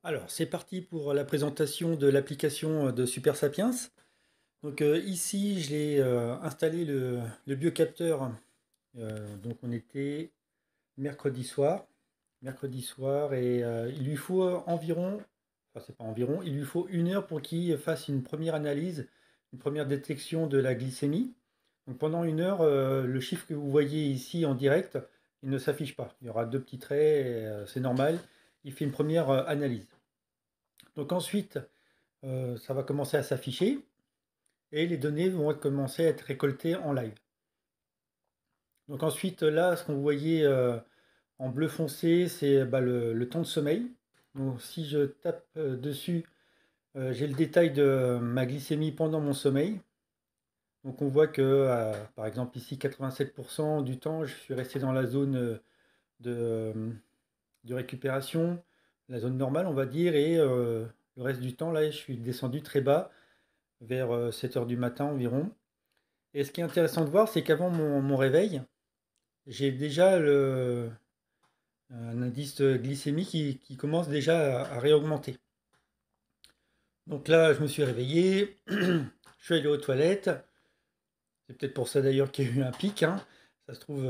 Alors, c'est parti pour la présentation de l'application de Super Sapiens. Donc ici, j'ai installé le biocapteur. Donc on était mercredi soir. Mercredi soir et il lui faut environ, enfin c'est pas environ, il lui faut 1 heure pour qu'il fasse une première analyse, une première détection de la glycémie. Donc pendant 1 heure, le chiffre que vous voyez ici en direct, il ne s'affiche pas. Il y aura deux petits traits, et, c'est normal. Il fait une première analyse. Donc ensuite, ça va commencer à s'afficher et les données vont commencer à être récoltées en live. Donc ensuite, là, ce qu'on voyait en bleu foncé, c'est bah, le temps de sommeil. Donc si je tape dessus, j'ai le détail de ma glycémie pendant mon sommeil. Donc on voit que, par exemple ici, 87% du temps, je suis resté dans la zone de, de récupération, la zone normale, on va dire, et le reste du temps, là, je suis descendu très bas, vers 7 heures du matin environ. Et ce qui est intéressant de voir, c'est qu'avant mon réveil, j'ai déjà un indice glycémique qui commence déjà à réaugmenter. Donc là, je me suis réveillé, je suis allé aux toilettes. C'est peut-être pour ça d'ailleurs qu'il y a eu un pic, hein. Ça se trouve,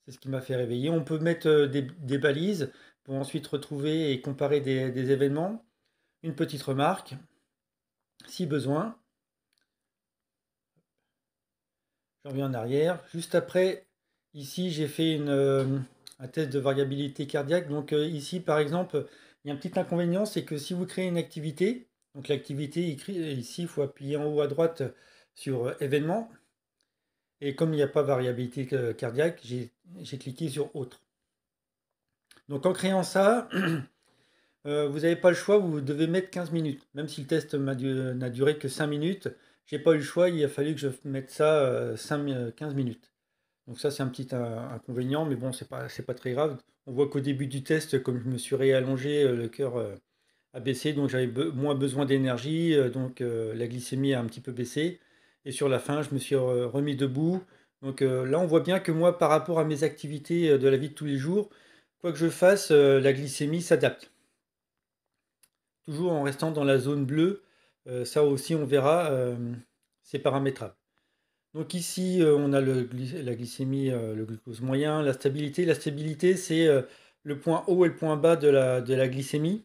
c'est ce qui m'a fait réveiller. On peut mettre des balises pour ensuite retrouver et comparer des événements. Une petite remarque, si besoin. Je reviens en arrière. Juste après, ici, j'ai fait un test de variabilité cardiaque. Donc ici, par exemple, il y a un petit inconvénient, c'est que si vous créez une activité, donc l'activité, ici, il faut appuyer en haut à droite sur événements. Et comme il n'y a pas variabilité cardiaque, j'ai cliqué sur autre. Donc en créant ça, vous n'avez pas le choix, vous devez mettre 15 minutes. Même si le test n'a duré que 5 minutes, j'ai pas eu le choix, il a fallu que je mette ça 15 minutes. Donc ça, c'est un petit inconvénient, mais bon, c'est pas très grave. On voit qu'au début du test, comme je me suis réallongé, le cœur a baissé, donc j'avais moins besoin d'énergie, donc la glycémie a un petit peu baissé. Et sur la fin, je me suis remis debout. Donc là, on voit bien que moi, par rapport à mes activités de la vie de tous les jours, quoi que je fasse, la glycémie s'adapte. Toujours en restant dans la zone bleue, ça aussi, on verra, c'est paramétrable. Donc ici, on a la glycémie, le glucose moyen, la stabilité. La stabilité, c'est le point haut et le point bas de la glycémie.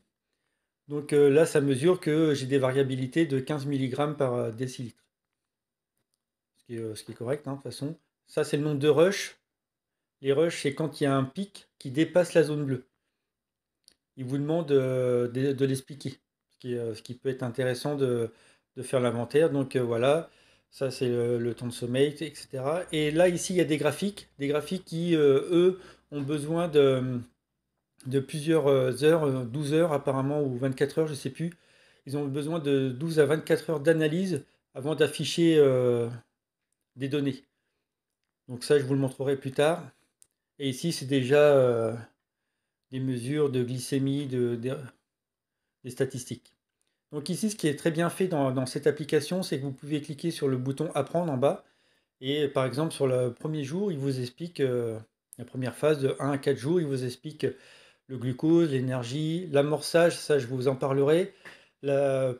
Donc là, ça mesure que j'ai des variabilités de 15 milligrammes par décilitre, ce qui est correct, hein, de toute façon. Ça, c'est le nombre de rushs. Les rushs, c'est quand il y a un pic qui dépasse la zone bleue. Il vous demande de l'expliquer, ce qui peut être intéressant de faire l'inventaire. Donc voilà, ça c'est le temps de sommeil, etc. Et là, ici, il y a des graphiques qui, eux, ont besoin de plusieurs heures, 12 heures apparemment, ou 24 heures, je ne sais plus. Ils ont besoin de 12 à 24 heures d'analyse avant d'afficher des données. Donc ça, je vous le montrerai plus tard. Et ici, c'est déjà des mesures de glycémie, des statistiques. Donc ici, ce qui est très bien fait dans cette application, c'est que vous pouvez cliquer sur le bouton Apprendre en bas. Et par exemple, sur le premier jour, il vous explique la première phase de 1 à 4 jours, il vous explique le glucose, l'énergie, l'amorçage, ça je vous en parlerai,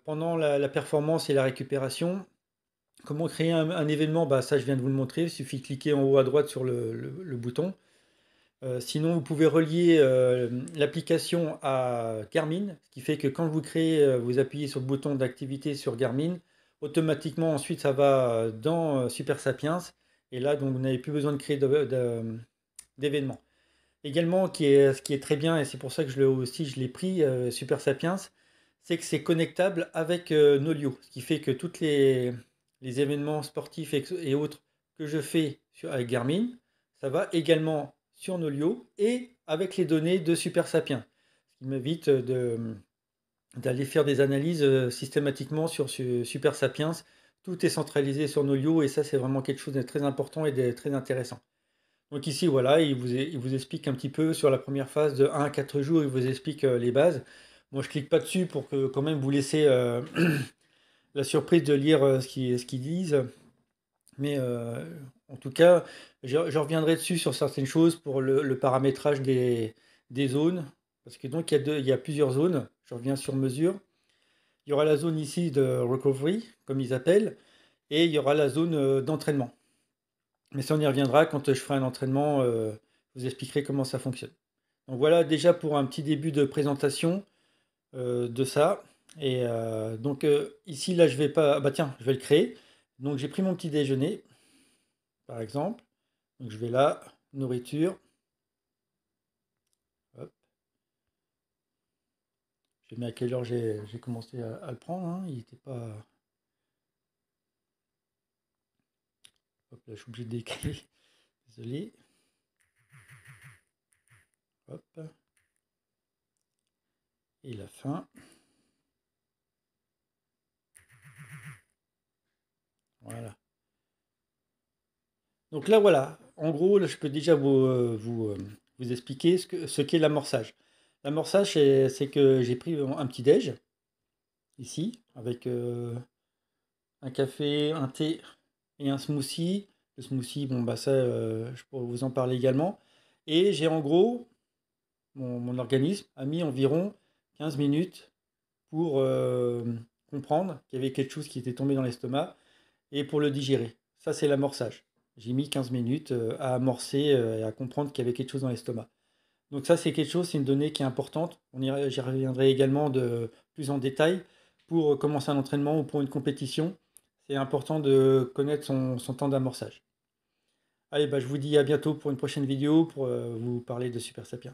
pendant la performance et la récupération. Comment créer un événement, bah, ça je viens de vous le montrer, il suffit de cliquer en haut à droite sur le bouton. Sinon, vous pouvez relier l'application à Garmin, ce qui fait que quand vous créez, vous appuyez sur le bouton d'activité sur Garmin, automatiquement ensuite ça va dans Super Sapiens, et là donc vous n'avez plus besoin de créer d'événements. Également, ce qui est très bien, et c'est pour ça que je l'ai pris, Super Sapiens, c'est que c'est connectable avec Nolio, ce qui fait que tous les événements sportifs et autres que je fais avec Garmin, ça va également sur Nolio et avec les données de Super Sapiens, ce qui m'évite d'aller faire des analyses systématiquement sur Super Sapiens. Tout est centralisé sur Nolio et ça, c'est vraiment quelque chose de très important et de très intéressant. Donc ici, voilà, il vous explique un petit peu sur la première phase de 1 à 4 jours, il vous explique les bases. Moi, je clique pas dessus pour que quand même vous laisser la surprise de lire ce qu'ils disent. Mais en tout cas, je reviendrai dessus sur certaines choses pour le paramétrage des zones. Parce que donc il y a plusieurs zones. Je reviens sur mesure. Il y aura la zone ici de recovery, comme ils appellent, et il y aura la zone d'entraînement. Mais ça, on y reviendra quand je ferai un entraînement. Je vous expliquerai comment ça fonctionne. Donc voilà déjà pour un petit début de présentation de ça. Et donc ici, là, je vais pas. Ah bah tiens, je vais le créer. Donc j'ai pris mon petit déjeuner, par exemple. Donc je vais là, nourriture. Hop. Je mets à quelle heure j'ai commencé à le prendre, hein. Il n'était pas. Hop là, je suis obligé d'écrire. Désolé. Hop. Et la fin. Voilà. Donc là, voilà. En gros, là, je peux déjà vous expliquer ce qu'est l'amorçage. L'amorçage, c'est que j'ai pris un petit déj, ici, avec un café, un thé et un smoothie. Le smoothie, bon, bah ça, je pourrais vous en parler également. Et j'ai en gros, mon organisme a mis environ 15 minutes pour comprendre qu'il y avait quelque chose qui était tombé dans l'estomac et pour le digérer. Ça, c'est l'amorçage. J'ai mis 15 minutes à amorcer et à comprendre qu'il y avait quelque chose dans l'estomac. Donc ça, c'est quelque chose, c'est une donnée qui est importante. J'y reviendrai également de plus en détail. Pour commencer un entraînement ou pour une compétition, c'est important de connaître son temps d'amorçage. Allez, bah, je vous dis à bientôt pour une prochaine vidéo pour vous parler de Super Sapiens.